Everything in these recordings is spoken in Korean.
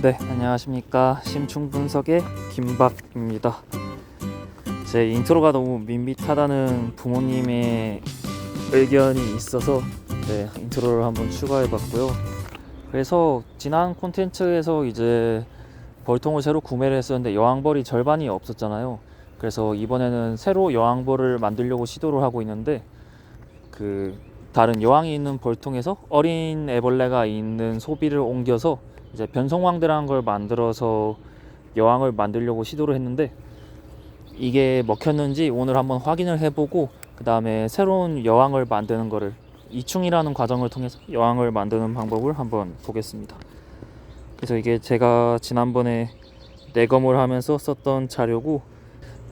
네, 안녕하십니까. 심층분석의 김박입니다. 제 인트로가 너무 밋밋하다는 부모님의 의견이 있어서 인트로를 한번 추가해봤고요. 그래서 지난 콘텐츠에서 이제 벌통을 새로 구매를 했었는데 여왕벌이 절반이 없었잖아요. 그래서 이번에는 새로 여왕벌을 만들려고 시도를 하고 있는데, 다른 여왕이 있는 벌통에서 어린 애벌레가 있는 소비를 옮겨서 이제 변성왕대라는 걸 만들어서 여왕을 만들려고 시도를 했는데, 이게 먹혔는지 오늘 한번 확인을 해보고 그 다음에 새로운 여왕을 만드는 거를 이충이라는 과정을 통해서 여왕을 만드는 방법을 한번 보겠습니다. 그래서 이게 제가 지난번에 내검을 하면서 썼던 자료고,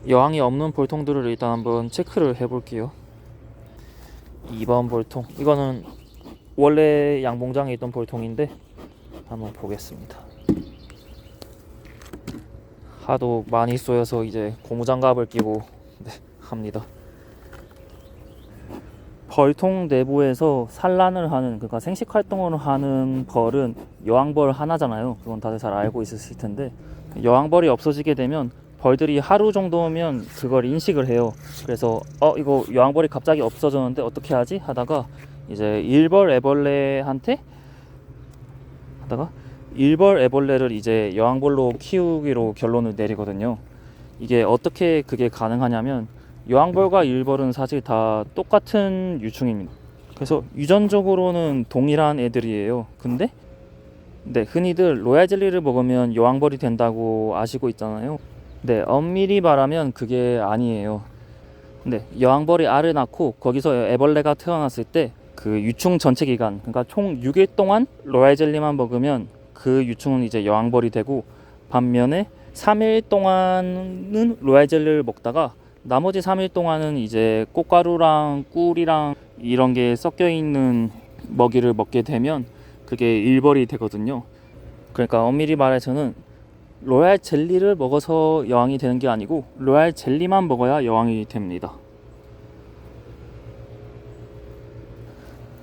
여왕이 없는 볼통들을 일단 한번 체크를 해볼게요. 2번 볼통, 이거는 원래 양봉장에 있던 볼통인데 한번 보겠습니다. 하도 많이 쏘여서 이제 고무장갑을 끼고 합니다. 벌통 내부에서 산란을 하는, 그러니까 생식 활동을 하는 벌은 여왕벌 하나잖아요. 그건 다들 잘 알고 있으실 텐데, 여왕벌이 없어지게 되면 벌들이 하루 정도면 그걸 인식을 해요. 그래서 이거 여왕벌이 갑자기 없어졌는데 어떻게 하지 하다가 이제 일벌 애벌레를 이제 여왕벌로 키우기로 결론을 내리거든요. 이게 어떻게 그게 가능하냐면, 여왕벌과 일벌은 사실 다 똑같은 유충입니다. 그래서 유전적으로는 동일한 애들이에요. 근데 흔히들 로얄 젤리를 먹으면 여왕벌이 된다고 아시고 있잖아요. 엄밀히 말하면 그게 아니에요. 여왕벌이 알을 낳고 거기서 애벌레가 태어났을 때 그 유충 전체 기간, 그러니까 총 6일 동안 로얄 젤리만 먹으면 그 유충은 이제 여왕벌이 되고, 반면에 3일 동안은 로얄 젤리를 먹다가 나머지 3일 동안은 이제 꽃가루랑 꿀이랑 이런 게 섞여 있는 먹이를 먹게 되면 그게 일벌이 되거든요. 그러니까 엄밀히 말해서는 로얄 젤리를 먹어서 여왕이 되는 게 아니고 로얄 젤리만 먹어야 여왕이 됩니다.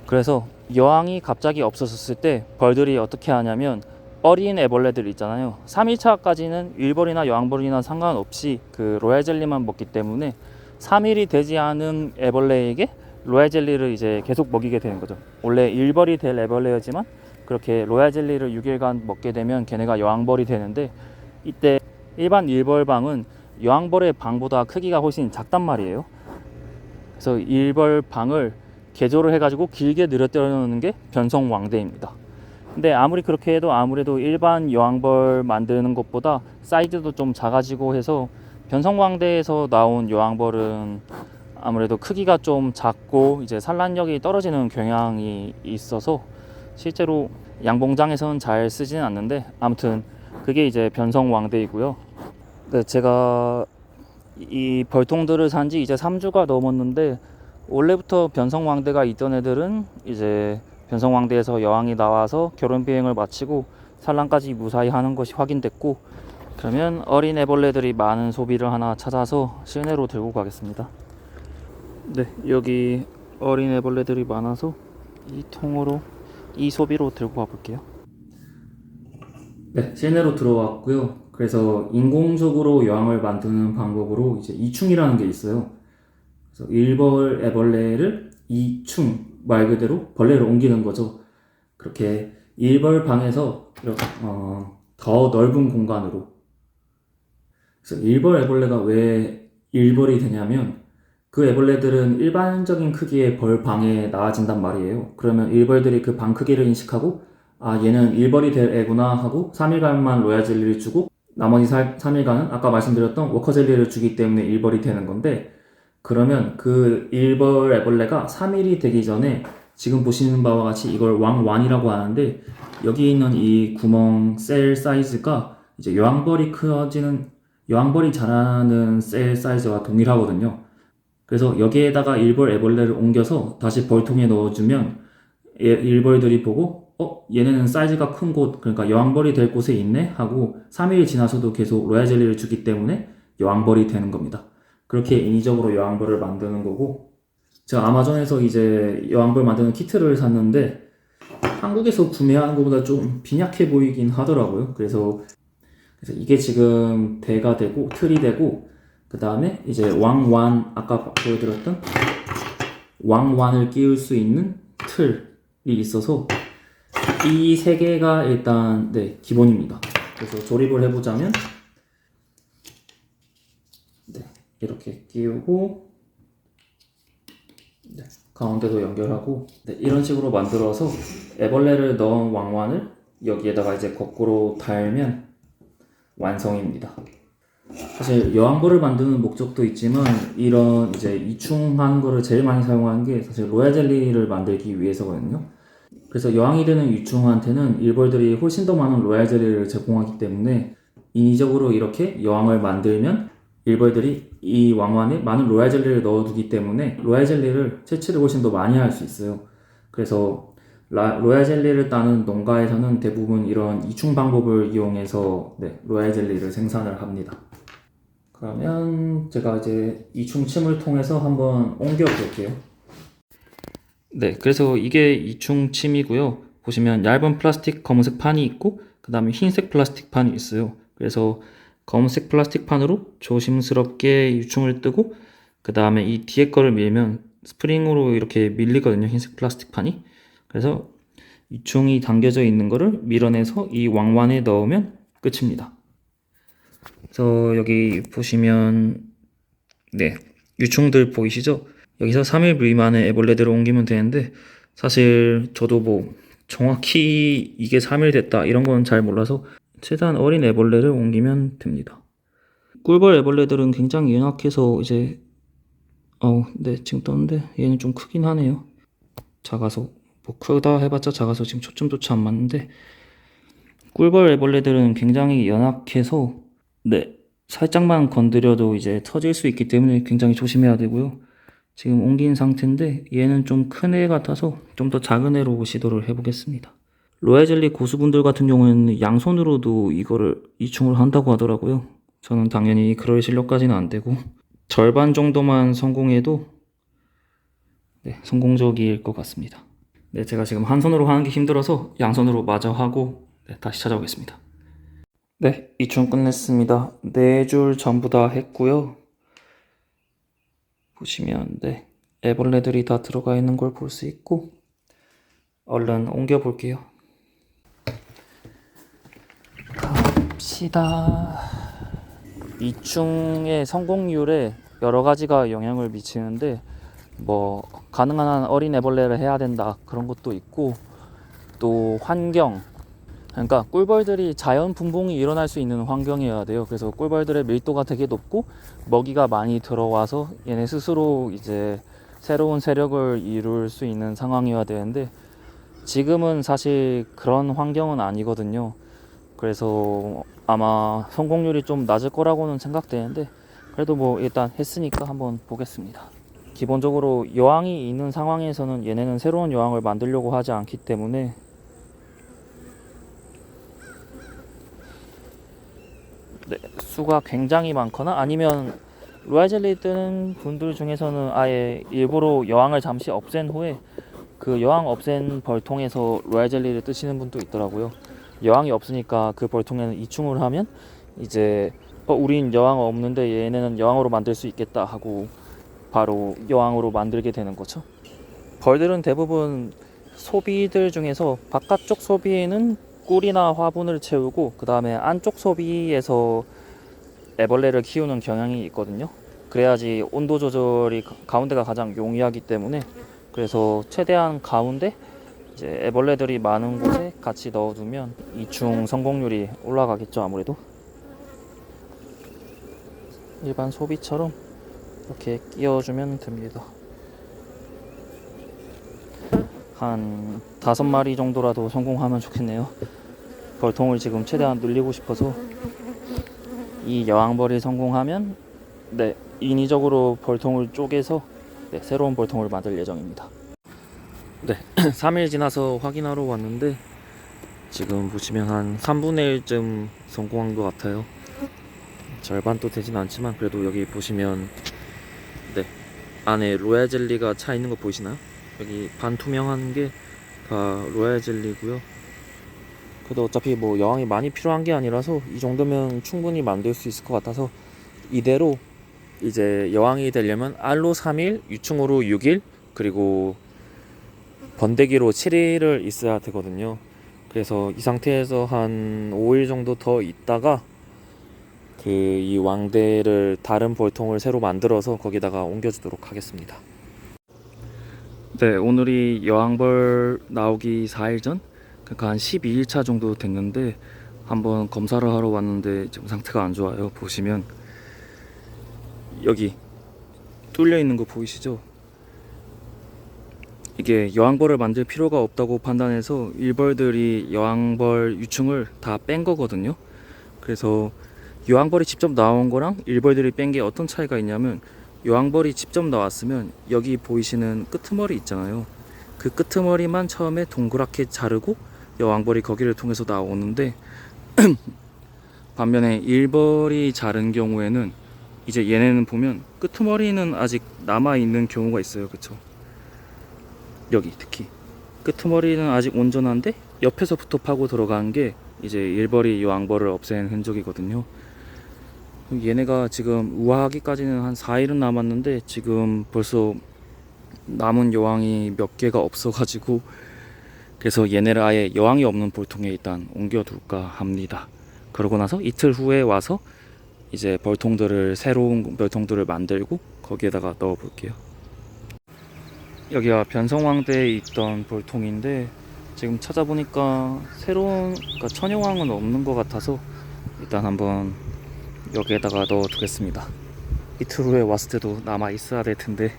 그래서 여왕이 갑자기 없어졌을 때 벌들이 어떻게 하냐면, 어린 애벌레들 있잖아요. 3일차까지는 일벌이나 여왕벌이나 상관없이 그 로얄 젤리만 먹기 때문에 3일이 되지 않은 애벌레에게 로얄 젤리를 이제 계속 먹이게 되는 거죠. 원래 일벌이 될 애벌레였지만 그렇게 로얄 젤리를 6일간 먹게 되면 걔네가 여왕벌이 되는데, 이때 일반 일벌방은 여왕벌의 방보다 크기가 훨씬 작단 말이에요. 그래서 일벌방을 개조를 해가지고 길게 늘어뜨리는 게 변성왕대입니다. 근데 아무리 그렇게 해도 아무래도 일반 여왕벌 만드는 것보다 사이즈도 좀 작아지고 해서 변성왕대에서 나온 여왕벌은 아무래도 크기가 좀 작고 이제 산란력이 떨어지는 경향이 있어서 실제로 양봉장에서는 잘 쓰지는 않는데, 아무튼 그게 이제 변성왕대이고요. 제가 이 벌통들을 산지 이제 3주가 넘었는데, 원래부터 변성왕대가 있던 애들은 이제 변성왕대에서 여왕이 나와서 결혼 비행을 마치고 산란까지 무사히 하는 것이 확인됐고, 그러면 어린 애벌레들이 많은 소비를 하나 찾아서 실내로 들고 가겠습니다. 여기 어린 애벌레들이 많아서 이 통으로 이 소비로 들고 가볼게요. 실내로 들어왔고요. 그래서 인공적으로 여왕을 만드는 방법으로 이제 이충이라는 게 있어요. 그래서 일벌 애벌레를 이충, 말 그대로 벌레를 옮기는 거죠. 그렇게 일벌 방에서 이렇게 더 넓은 공간으로. 그래서 일벌 애벌레가 왜 일벌이 되냐면, 그 애벌레들은 일반적인 크기의 벌 방에 나와진단 말이에요. 그러면 일벌들이 그 방 크기를 인식하고, 얘는 일벌이 될 애구나 하고 3일간만 로얄 젤리를 주고 나머지 3일간은 아까 말씀드렸던 워커 젤리를 주기 때문에 일벌이 되는 건데, 그러면 그 일벌 애벌레가 3일이 되기 전에 지금 보시는 바와 같이 이걸 왕1이라고 하는데, 여기 있는 이 구멍 셀 사이즈가 이제 여왕벌이 자라는 셀 사이즈와 동일하거든요. 그래서 여기에다가 일벌 애벌레를 옮겨서 다시 벌통에 넣어주면 일벌들이 보고 얘네는 사이즈가 큰 곳, 그러니까 여왕벌이 될 곳에 있네 하고 3일 지나서도 계속 로얄 젤리를 주기 때문에 여왕벌이 되는 겁니다. 그렇게 인위적으로 여왕벌을 만드는 거고, 제가 아마존에서 이제 여왕벌 만드는 키트를 샀는데, 한국에서 구매하는 것보다 좀 빈약해 보이긴 하더라고요. 그래서 이게 지금 대가 되고 틀이 되고, 그 다음에 이제 왕완, 아까 보여드렸던 왕완을 끼울 수 있는 틀이 있어서 이 세 개가 일단 기본입니다. 그래서 조립을 해보자면 이렇게 끼우고 가운데도 연결하고 이런 식으로 만들어서 애벌레를 넣은 왕완을 여기에다가 이제 거꾸로 달면 완성입니다. 사실 여왕벌을 만드는 목적도 있지만 이런 이제 이충하는 거를 제일 많이 사용하는 게 사실 로얄 젤리를 만들기 위해서거든요. 그래서 여왕이 되는 유충한테는 일벌들이 훨씬 더 많은 로얄 젤리를 제공하기 때문에 인위적으로 이렇게 여왕을 만들면 일벌들이 이 왕완에 많은 로얄 젤리를 넣어두기 때문에 로얄 젤리를 채취를 훨씬 더 많이 할 수 있어요. 그래서 로얄 젤리를 따는 농가에서는 대부분 이런 이충 방법을 이용해서 로얄 젤리를 생산을 합니다. 그러면 제가 이제 이충침을 통해서 한번 옮겨 볼게요. 그래서 이게 이충침이고요. 보시면 얇은 플라스틱 검은색 판이 있고 그 다음에 흰색 플라스틱 판이 있어요. 그래서 검은색 플라스틱 판으로 조심스럽게 유충을 뜨고 그 다음에 이 뒤에 거를 밀면 스프링으로 이렇게 밀리거든요. 흰색 플라스틱 판이. 그래서 유충이 당겨져 있는 거를 밀어내서 이 왕완에 넣으면 끝입니다. 그래서 여기 보시면 유충들 보이시죠? 여기서 3일 미만의 애벌레들을 옮기면 되는데 사실 저도 뭐 정확히 이게 3일 됐다 이런 건 잘 몰라서 최대한 어린 애벌레를 옮기면 됩니다. 꿀벌 애벌레들은 굉장히 연약해서 이제 지금 떴는데 얘는 좀 크긴 하네요. 작아서 뭐 크다 해봤자 작아서 지금 초점조차 안 맞는데 꿀벌 애벌레들은 굉장히 연약해서 살짝만 건드려도 이제 터질 수 있기 때문에 굉장히 조심해야 되고요. 지금 옮긴 상태인데 얘는 좀 큰 애 같아서 좀 더 작은 애로 시도를 해보겠습니다. 로얄 젤리 고수분들 같은 경우에는 양손으로도 이거를 이충을 한다고 하더라고요. 저는 당연히 그럴 실력까지는 안 되고 절반 정도만 성공해도 성공적일 것 같습니다. 제가 지금 한 손으로 하는 게 힘들어서 양손으로 마저 하고 다시 찾아오겠습니다. 이충 끝냈습니다. 4줄 전부 다 했고요. 보시면 애벌레들이 다 들어가 있는 걸 볼 수 있고 얼른 옮겨 볼게요. 갑시다. 이충의 성공률에 여러 가지가 영향을 미치는데 뭐 가능한 한 어린 애벌레를 해야 된다 그런 것도 있고 또 환경, 그러니까 꿀벌들이 자연 분봉이 일어날 수 있는 환경이어야 돼요. 그래서 꿀벌들의 밀도가 되게 높고 먹이가 많이 들어와서 얘네 스스로 이제 새로운 세력을 이룰 수 있는 상황이어야 되는데 지금은 사실 그런 환경은 아니거든요. 그래서 아마 성공률이 좀 낮을 거라고는 생각되는데 그래도 뭐 일단 했으니까 한번 보겠습니다. 기본적으로 여왕이 있는 상황에서는 얘네는 새로운 여왕을 만들려고 하지 않기 때문에 수가 굉장히 많거나 아니면 로얄 젤리 뜨는 분들 중에서는 아예 일부러 여왕을 잠시 없앤 후에 그 여왕 없앤 벌통에서 로얄 젤리를 뜨시는 분도 있더라고요. 여왕이 없으니까 그 벌통에는 이충을 하면 이제 우린 여왕 없는데 얘네는 여왕으로 만들 수 있겠다 하고 바로 여왕으로 만들게 되는 거죠. 벌들은 대부분 소비들 중에서 바깥쪽 소비에는 꿀이나 화분을 채우고 그 다음에 안쪽 소비에서 애벌레를 키우는 경향이 있거든요. 그래야지 온도 조절이 가운데가 가장 용이하기 때문에 그래서 최대한 가운데 이제 애벌레들이 많은 곳에 같이 넣어두면 이충 성공률이 올라가겠죠. 아무래도 일반 소비처럼 이렇게 끼워주면 됩니다. 한 5마리 정도라도 성공하면 좋겠네요. 벌통을 지금 최대한 늘리고 싶어서 이 여왕벌이 성공하면 인위적으로 벌통을 쪼개서 새로운 벌통을 만들 예정입니다. 3일 지나서 확인하러 왔는데 지금 보시면 한 3분의 1쯤 성공한 것 같아요. 절반도 되진 않지만 그래도 여기 보시면 안에 로얄 젤리가 차 있는 거 보이시나요? 여기 반투명한 게 다 로얄 젤리고요. 그래도 어차피 뭐 여왕이 많이 필요한 게 아니라서 이 정도면 충분히 만들 수 있을 것 같아서 이대로 이제 여왕이 되려면 알로 3일, 유충으로 6일, 그리고 번데기로 7일을 있어야 되거든요. 그래서 이 상태에서 한 5일 정도 더 있다가 그 이 왕대를 다른 벌통을 새로 만들어서 거기다가 옮겨주도록 하겠습니다. 네, 오늘이 여왕벌 나오기 4일 전? 그러니까 한 12일차 정도 됐는데 한번 검사를 하러 왔는데 지금 상태가 안 좋아요. 보시면 여기 뚫려 있는 거 보이시죠? 이게 여왕벌을 만들 필요가 없다고 판단해서 일벌들이 여왕벌 유충을 다 뺀 거거든요. 그래서 여왕벌이 직접 나온 거랑 일벌들이 뺀 게 어떤 차이가 있냐면, 여왕벌이 직접 나왔으면 여기 보이시는 끄트머리 있잖아요. 그 끄트머리만 처음에 동그랗게 자르고 여왕벌이 거기를 통해서 나오는데 반면에 일벌이 자른 경우에는 이제 얘네는 보면 끄트머리는 아직 남아있는 경우가 있어요. 그쵸? 여기 특히 끄트머리는 아직 온전한데 옆에서부터 파고 들어간 게 이제 일벌이 여왕벌을 없앤 흔적이거든요. 얘네가 지금 우아하기까지는 한 4일은 남았는데 지금 벌써 남은 여왕이 몇 개가 없어가지고, 그래서 얘네를 아예 여왕이 없는 벌통에 일단 옮겨둘까 합니다. 그러고 나서 이틀 후에 와서 이제 벌통들을, 새로운 벌통들을 만들고 거기에다가 넣어 볼게요. 여기가 변성왕대에 있던 벌통인데 지금 찾아보니까 새로운, 그러니까 천여왕은 없는 것 같아서 일단 한번 여기에다가 넣어 두겠습니다. 이틀 후에 왔을 때도 남아 있어야 될 텐데.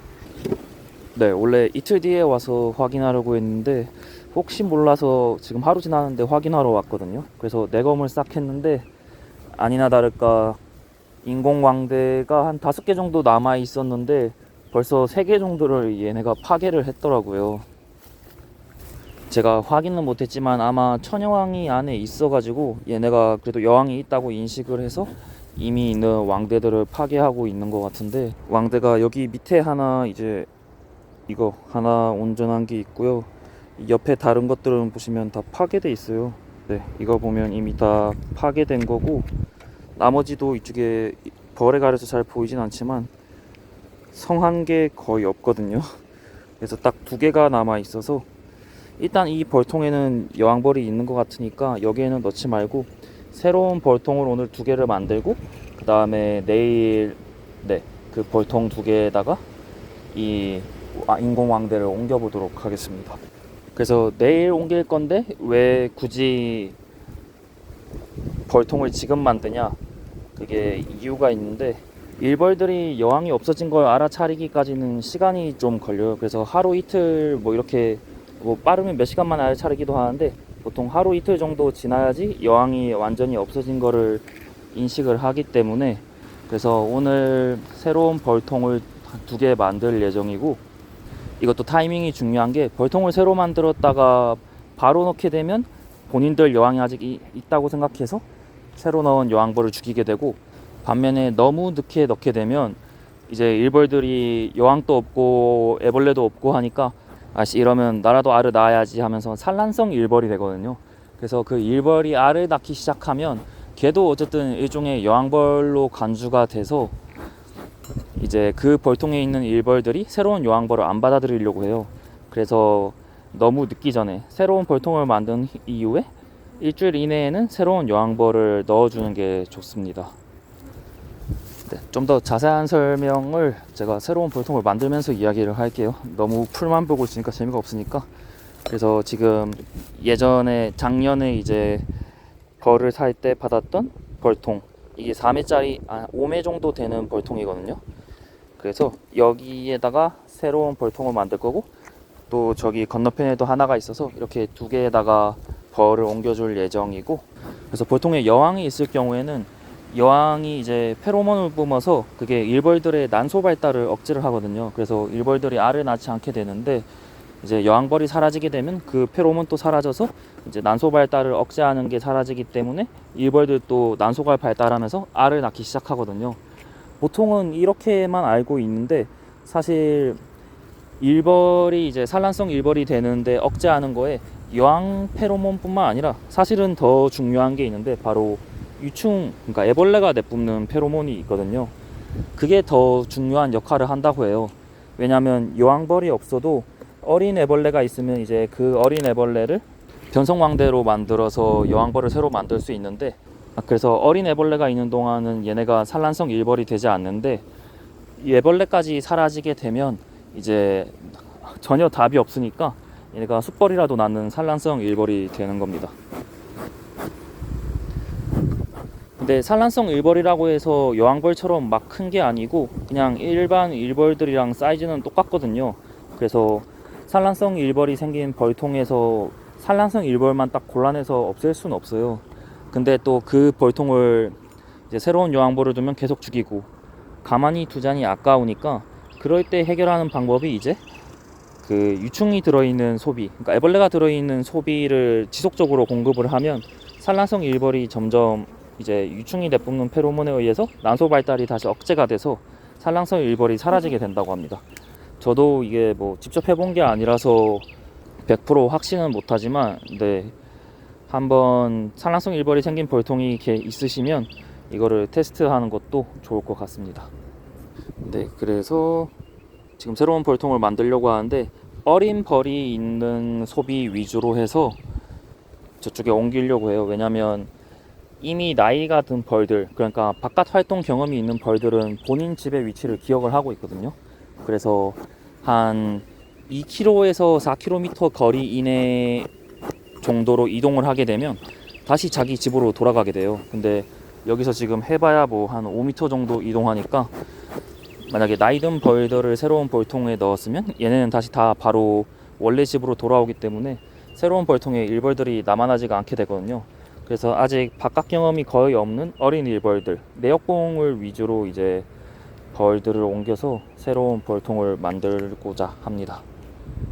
네, 원래 이틀 뒤에 와서 확인하려고 했는데 혹시 몰라서 지금 하루 지났는데 확인하러 왔거든요. 그래서 내검을 싹 했는데 아니나 다를까 인공왕대가 한 5개 정도 남아 있었는데 벌써 3개 정도를 얘네가 파괴를 했더라고요. 제가 확인은 못했지만 아마 천여왕이 안에 있어가지고 얘네가 그래도 여왕이 있다고 인식을 해서 이미 있는 왕대들을 파괴하고 있는 것 같은데, 왕대가 여기 밑에 하나, 이제 이거 하나 온전한 게 있고요. 옆에 다른 것들은 보시면 다 파괴돼 있어요. 네, 이거 보면 이미 다 파괴된 거고, 나머지도 이쪽에 벌에 가려서 잘 보이진 않지만 성한 게 거의 없거든요. 그래서 딱 2개가 남아 있어서 일단 이 벌통에는 여왕벌이 있는 것 같으니까 여기에는 넣지 말고 새로운 벌통을 오늘 2개를 만들고 그 다음에 내일 그 벌통 2개에다가 이 인공왕대를 옮겨보도록 하겠습니다. 그래서 내일 옮길 건데 왜 굳이 벌통을 지금 만드냐, 그게 이유가 있는데, 일벌들이 여왕이 없어진 걸 알아차리기까지는 시간이 좀 걸려요. 그래서 하루 이틀 뭐 이렇게, 뭐 빠르면 몇 시간 만에 알아차리기도 하는데 보통 하루 이틀 정도 지나야지 여왕이 완전히 없어진 거를 인식을 하기 때문에, 그래서 오늘 새로운 벌통을 2개 만들 예정이고, 이것도 타이밍이 중요한 게 벌통을 새로 만들었다가 바로 넣게 되면 본인들 여왕이 아직 있다고 생각해서 새로 넣은 여왕벌을 죽이게 되고, 반면에 너무 늦게 넣게 되면 이제 일벌들이 여왕도 없고 애벌레도 없고 하니까 아씨 이러면 나라도 알을 낳아야지 하면서 산란성 일벌이 되거든요. 그래서 그 일벌이 알을 낳기 시작하면 걔도 어쨌든 일종의 여왕벌로 간주가 돼서 이제 그 벌통에 있는 일벌들이 새로운 여왕벌을 안 받아들이려고 해요. 그래서 너무 늦기 전에 새로운 벌통을 만든 이후에 일주일 이내에는 새로운 여왕벌을 넣어주는 게 좋습니다. 네, 좀 더 자세한 설명을 제가 새로운 벌통을 만들면서 이야기를 할게요. 너무 풀만 보고 있으니까 재미가 없으니까. 그래서 지금 예전에 작년에 이제 벌을 살 때 받았던 벌통, 이게 4매짜리 5매 정도 되는 벌통이거든요. 그래서 여기에다가 새로운 벌통을 만들 거고, 또 저기 건너편에도 하나가 있어서 이렇게 2개에다가 벌을 옮겨줄 예정이고, 그래서 벌통에 여왕이 있을 경우에는 여왕이 이제 페로몬을 뿜어서 그게 일벌들의 난소 발달을 억제를 하거든요. 그래서 일벌들이 알을 낳지 않게 되는데, 이제 여왕벌이 사라지게 되면 그 페로몬도 사라져서 이제 난소 발달을 억제하는 게 사라지기 때문에 일벌들도 난소가 발달하면서 알을 낳기 시작하거든요. 보통은 이렇게만 알고 있는데 사실 일벌이 이제 산란성 일벌이 되는데 억제하는 거에 여왕 페로몬뿐만 아니라 사실은 더 중요한 게 있는데 바로 유충, 그러니까 애벌레가 내뿜는 페로몬이 있거든요. 그게 더 중요한 역할을 한다고 해요. 왜냐하면 여왕벌이 없어도 어린 애벌레가 있으면 이제 그 어린 애벌레를 변성왕대로 만들어서 여왕벌을 새로 만들 수 있는데, 그래서 어린 애벌레가 있는 동안은 얘네가 산란성 일벌이 되지 않는데 이 애벌레까지 사라지게 되면 이제 전혀 답이 없으니까 얘네가 숫벌이라도 낳는 산란성 일벌이 되는 겁니다. 근데 산란성 일벌이라고 해서 여왕벌처럼 막 큰 게 아니고 그냥 일반 일벌들이랑 사이즈는 똑같거든요. 그래서 산란성 일벌이 생긴 벌통에서 산란성 일벌만 딱 골라내서 없앨 수는 없어요. 근데 또 그 벌통을 이제 새로운 여왕벌을 두면 계속 죽이고 가만히 두자니 아까우니까 그럴 때 해결하는 방법이 이제 그 유충이 들어있는 소비, 그러니까 애벌레가 들어있는 소비를 지속적으로 공급을 하면 산란성 일벌이 점점 이제 유충이 내뿜는 페로몬에 의해서 난소 발달이 다시 억제가 돼서 산란성 일벌이 사라지게 된다고 합니다. 저도 이게 뭐 직접 해본 게 아니라서 100% 확신은 못하지만, 네, 한번 산란성 일벌이 생긴 벌통이 이렇게 있으시면 이거를 테스트하는 것도 좋을 것 같습니다. 네, 그래서 지금 새로운 벌통을 만들려고 하는데 어린 벌이 있는 소비 위주로 해서 저쪽에 옮기려고 해요. 왜냐면 이미 나이가 든 벌들, 그러니까 바깥 활동 경험이 있는 벌들은 본인 집의 위치를 기억을 하고 있거든요. 그래서 한 2km에서 4km 거리 이내 정도로 이동을 하게 되면 다시 자기 집으로 돌아가게 돼요. 근데 여기서 지금 해봐야 뭐 한 5m 정도 이동하니까 만약에 나이든 벌들을 새로운 벌통에 넣었으면 얘네는 다시 다 바로 원래 집으로 돌아오기 때문에 새로운 벌통에 일벌들이 남아나지가 않게 되거든요. 그래서 아직 바깥 경험이 거의 없는 어린 일벌들, 내역봉을 위주로 이제 벌들을 옮겨서 새로운 벌통을 만들고자 합니다.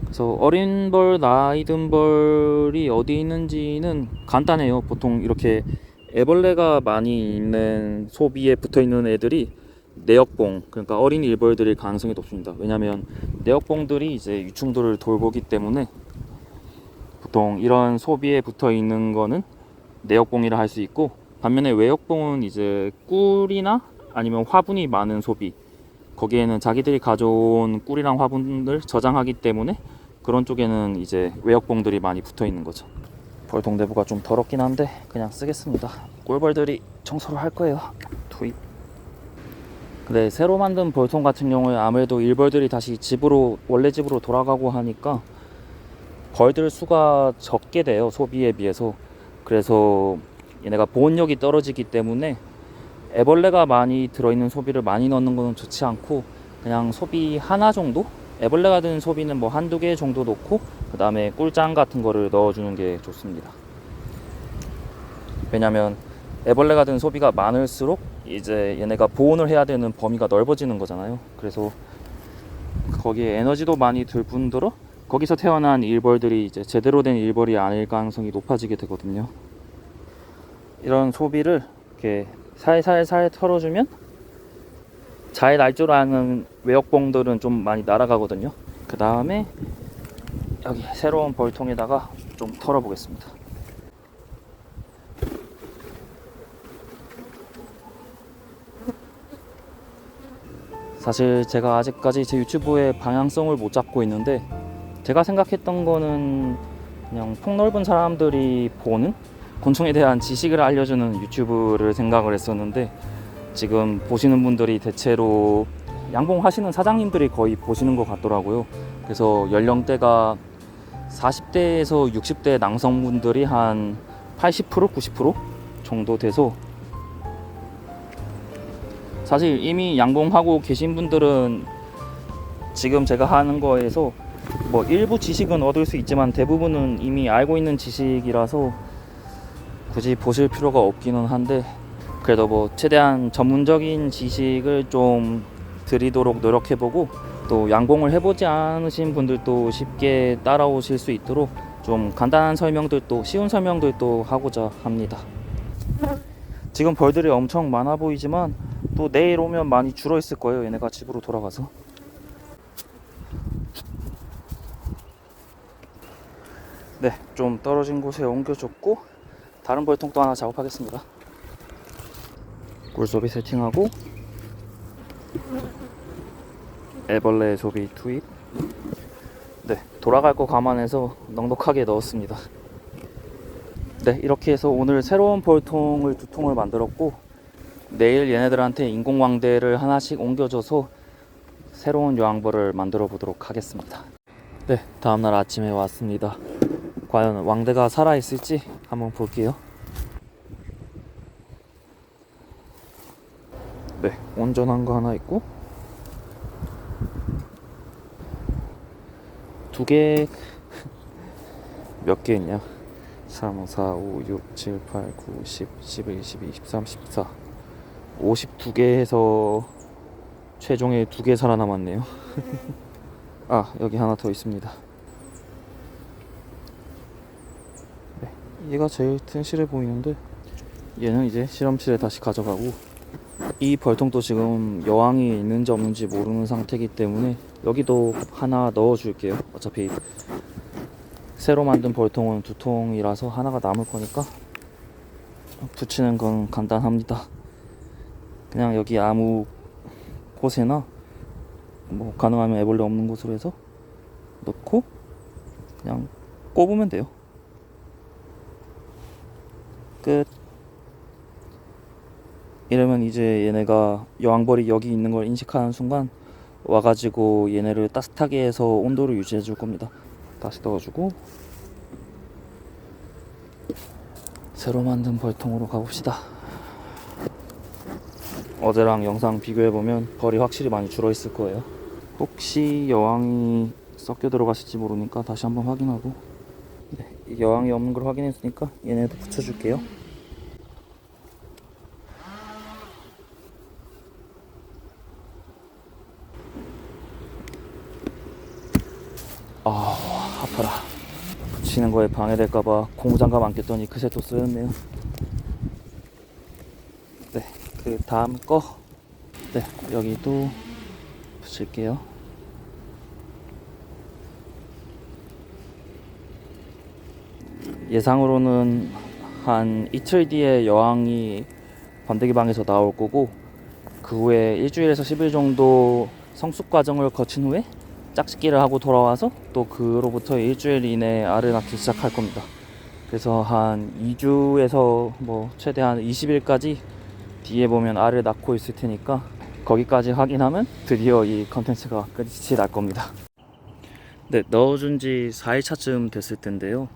그래서 어린 벌, 나이든 벌이 어디 있는지는 간단해요. 보통 이렇게 애벌레가 많이 있는 소비에 붙어 있는 애들이 내역봉, 그러니까 어린 일벌들일 가능성이 높습니다. 왜냐하면 내역봉들이 이제 유충들을 돌보기 때문에 보통 이런 소비에 붙어 있는 거는 내역봉이라 할 수 있고, 반면에 외역봉은 이제 꿀이나 아니면 화분이 많은 소비, 거기에는 자기들이 가져온 꿀이랑 화분을 저장하기 때문에 그런 쪽에는 이제 외역봉들이 많이 붙어 있는 거죠. 벌통 내부가 좀 더럽긴 한데 그냥 쓰겠습니다. 꿀벌들이 청소를 할 거예요. 투입. 근데 새로 만든 벌통 같은 경우에 아무래도 일벌들이 다시 집으로, 원래 집으로 돌아가고 하니까 벌들 수가 적게 돼요, 소비에 비해서. 그래서 얘네가 보온력이 떨어지기 때문에 애벌레가 많이 들어있는 소비를 많이 넣는 것은 좋지 않고, 그냥 소비 하나 정도? 애벌레가 드는 소비는 뭐 한두 개 정도 넣고 그 다음에 꿀장 같은 거를 넣어주는 게 좋습니다. 왜냐면 애벌레가 드는 소비가 많을수록 이제 얘네가 보온을 해야 되는 범위가 넓어지는 거잖아요. 그래서 거기에 에너지도 많이 들 뿐더러 거기서 태어난 일벌들이 이제 제대로 된 일벌이 아닐 가능성이 높아지게 되거든요. 이런 소비를 이렇게 살살살 털어주면 잘 날 줄 아는 외역봉들은 좀 많이 날아가거든요. 그 다음에 여기 새로운 벌통에다가 좀 털어보겠습니다. 사실 제가 아직까지 제 유튜브의 방향성을 못 잡고 있는데, 제가 생각했던 거는 그냥 폭넓은 사람들이 보는 곤충에 대한 지식을 알려주는 유튜브를 생각을 했었는데, 지금 보시는 분들이 대체로 양봉하시는 사장님들이 거의 보시는 것 같더라고요. 그래서 연령대가 40대에서 60대 남성분들이 한 80%, 90% 정도 돼서, 사실 이미 양봉하고 계신 분들은 지금 제가 하는 거에서 뭐 일부 지식은 얻을 수 있지만 대부분은 이미 알고 있는 지식이라서 굳이 보실 필요가 없기는 한데, 그래도 뭐 최대한 전문적인 지식을 좀 드리도록 노력해보고, 또 양봉을 해보지 않으신 분들도 쉽게 따라오실 수 있도록 좀 간단한 설명들도, 쉬운 설명들도 하고자 합니다. 지금 벌들이 엄청 많아 보이지만 또 내일 오면 많이 줄어 있을 거예요. 얘네가 집으로 돌아가서. 네, 좀 떨어진 곳에 옮겨줬고 다른 벌통도 하나 작업하겠습니다. 꿀소비 세팅하고 애벌레 소비 투입. 네, 돌아갈 거 감안해서 넉넉하게 넣었습니다. 네, 이렇게 해서 오늘 새로운 벌통을 2통을 만들었고 내일 얘네들한테 인공왕대를 하나씩 옮겨줘서 새로운 여왕벌을 만들어 보도록 하겠습니다. 네, 다음날 아침에 왔습니다. 과연 왕대가 살아있을지 한번 볼게요. 네, 온전한 거 하나 있고 2개 몇 개 있냐? 3, 4, 5, 6, 7, 8, 9, 10, 11, 12, 13, 14 52개 해서 최종에 2개 살아남았네요. 아, 여기 하나 더 있습니다. 네, 얘가 제일 튼실해 보이는데 얘는 이제 실험실에 다시 가져가고 이 벌통도 지금 여왕이 있는지 없는지 모르는 상태이기 때문에 여기도 하나 넣어 줄게요. 어차피 새로 만든 벌통은 2통이라서 하나가 남을 거니까 붙이는 건 간단합니다. 그냥 여기 아무 곳에나 뭐 가능하면 애벌레 없는 곳으로 해서 넣고 그냥 꼽으면 돼요. 끝. 이러면 이제 얘네가 여왕벌이 여기 있는 걸 인식하는 순간 와가지고 얘네를 따뜻하게 해서 온도를 유지해 줄 겁니다. 다시 넣어주고 새로 만든 벌통으로 가봅시다. 어제랑 영상 비교해보면 벌이 확실히 많이 줄어있을 거예요. 혹시 여왕이 섞여 들어갔을지 모르니까 다시 한번 확인하고 네, 여왕이 없는 걸 확인했으니까 얘네도 붙여줄게요. 아, 아파라. 붙이는 거에 방해될까봐 고무장갑 안 꼈더니 그새 또 쓰였네요. 네, 그 다음 거. 네, 여기도 붙일게요. 예상으로는 한 이틀 뒤에 여왕이 번데기 방에서 나올 거고 그 후에 일주일에서 10일 정도 성숙 과정을 거친 후에 짝짓기를 하고 돌아와서 또 그로부터 일주일 이내에 알을 낳기 시작할 겁니다. 그래서 한 2주에서 뭐 최대한 20일까지 뒤에 보면 알을 낳고 있을 테니까 거기까지 확인하면 드디어 이 컨텐츠가 끝이 날 겁니다. 네, 넣어준 지 4일차쯤 됐을 텐데요.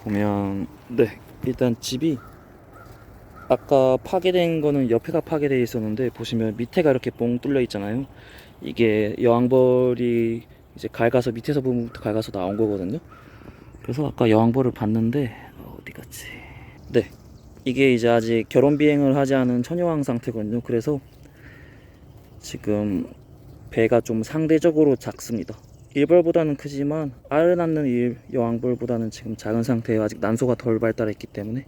보면 네, 일단 집이 아까 파괴된 거는 옆에가 파괴되어 있었는데 보시면 밑에가 이렇게 뽕 뚫려 있잖아요. 이게 여왕벌이 이제 갉아서 밑에서 부분부터 갉아서 나온 거거든요. 그래서 아까 여왕벌을 봤는데 어디 갔지? 네, 이게 이제 아직 결혼 비행을 하지 않은 처녀왕 상태거든요. 그래서 지금 배가 좀 상대적으로 작습니다. 일벌보다는 크지만 알을 낳는 여왕벌보다는 지금 작은 상태에 아직 난소가 덜 발달했기 때문에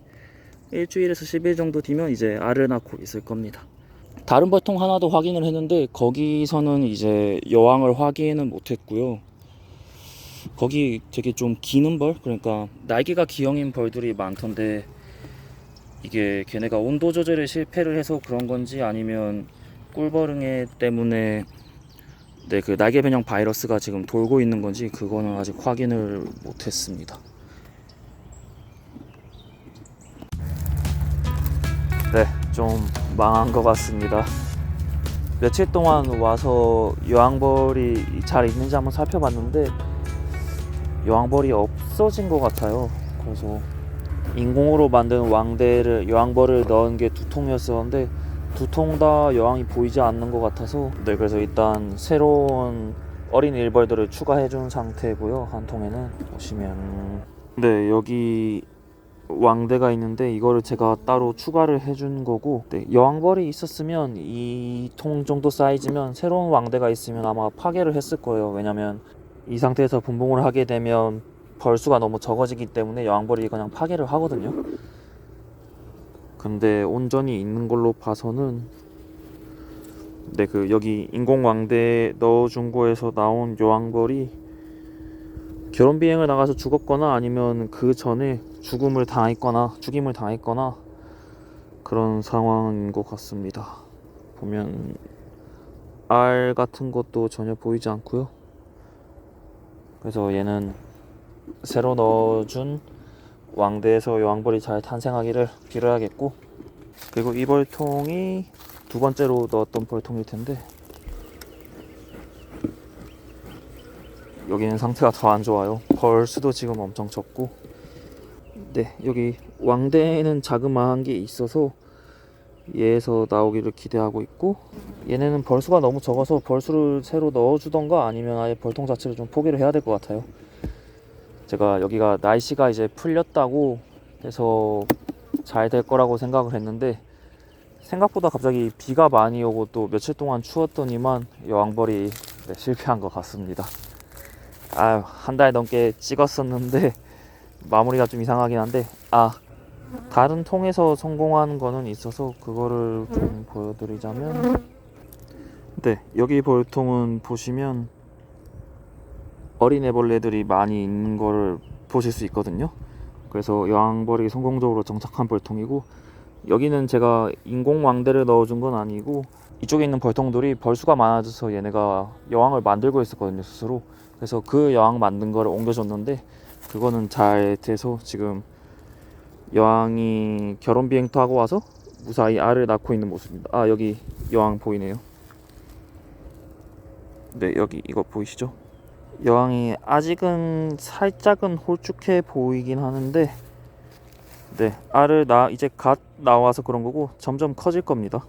일주일에서 10일 정도 뒤면 이제 알을 낳고 있을 겁니다. 다른 벌통 하나 더 확인을 했는데 거기서는 이제 여왕을 확인은 못했고요. 거기 되게 좀 기는 벌, 그러니까 날개가 기형인 벌들이 많던데 이게 걔네가 온도 조절에 실패를 해서 그런 건지 아니면 꿀벌응애 때문에 네, 그 날개 변형 바이러스가 지금 돌고 있는 건지 그거는 아직 확인을 못했습니다. 네, 좀 망한 것 같습니다. 며칠 동안 와서 여왕벌이 잘 있는지 한번 살펴봤는데 여왕벌이 없어진 것 같아요. 그래서 인공으로 만든 왕대를 여왕벌을 넣은 게 2통이었었는데 2통 다 여왕이 보이지 않는 것 같아서 네, 그래서 일단 새로운 어린 일벌들을 추가해 준 상태고요. 한 통에는 보시면 네, 여기 왕대가 있는데 이거를 제가 따로 추가를 해준 거고 네, 여왕벌이 있었으면 2통 정도 사이즈면 새로운 왕대가 있으면 아마 파괴를 했을 거예요. 왜냐면 이 상태에서 분봉을 하게 되면 벌수가 너무 적어지기 때문에 여왕벌이 그냥 파괴를 하거든요. 근데 온전히 있는 걸로 봐서는 네, 그 여기 인공왕대 넣어준 거에서 나온 여왕벌이 결혼 비행을 나가서 죽었거나 아니면 그 전에 죽임을 당했거나 그런 상황인 것 같습니다. 보면 알 같은 것도 전혀 보이지 않고요. 그래서 얘는 새로 넣어준 왕대에서 여왕벌이 잘 탄생하기를 빌어야겠고, 그리고 이 벌통이 두 번째로 넣었던 벌통일 텐데 여기는 상태가 더 안 좋아요. 벌수도 지금 엄청 적고. 네, 여기 왕대에는 자그마한 게 있어서 얘에서 나오기를 기대하고 있고, 얘네는 벌수가 너무 적어서 벌수를 새로 넣어주던가 아니면 아예 벌통 자체를 좀 포기를 해야 될 것 같아요. 제가 여기가 날씨가 이제 풀렸다고 해서 잘 될 거라고 생각을 했는데 생각보다 갑자기 비가 많이 오고 또 며칠 동안 추웠더니만 여왕벌이 실패한 것 같습니다. 아유, 한 달 넘게 찍었었는데 마무리가 좀 이상하긴 한데, 다른 통에서 성공한 거는 있어서 그거를 좀 보여드리자면, 네, 여기 벌통은 보시면 어린 애벌레들이 많이 있는 거를 보실 수 있거든요. 그래서 여왕벌이 성공적으로 정착한 벌통이고, 여기는 제가 인공 왕대를 넣어준 건 아니고 이쪽에 있는 벌통들이 벌수가 많아져서 얘네가 여왕을 만들고 있었거든요, 스스로. 그래서 그 여왕 만든 거를 옮겨줬는데 그거는 잘 돼서 지금 여왕이 결혼 비행도 하고 와서 무사히 알을 낳고 있는 모습입니다. 여기 여왕 보이네요. 네, 여기 이거 보이시죠? 여왕이 아직은 살짝은 홀쭉해 보이긴 하는데, 네, 알을 이제 갓 나와서 그런 거고 점점 커질 겁니다.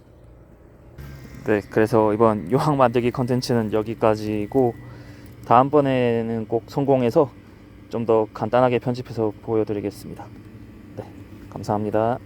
네, 그래서 이번 여왕 만들기 컨텐츠는 여기까지고, 다음번에는 꼭 성공해서 좀 더 간단하게 편집해서 보여드리겠습니다. 네, 감사합니다.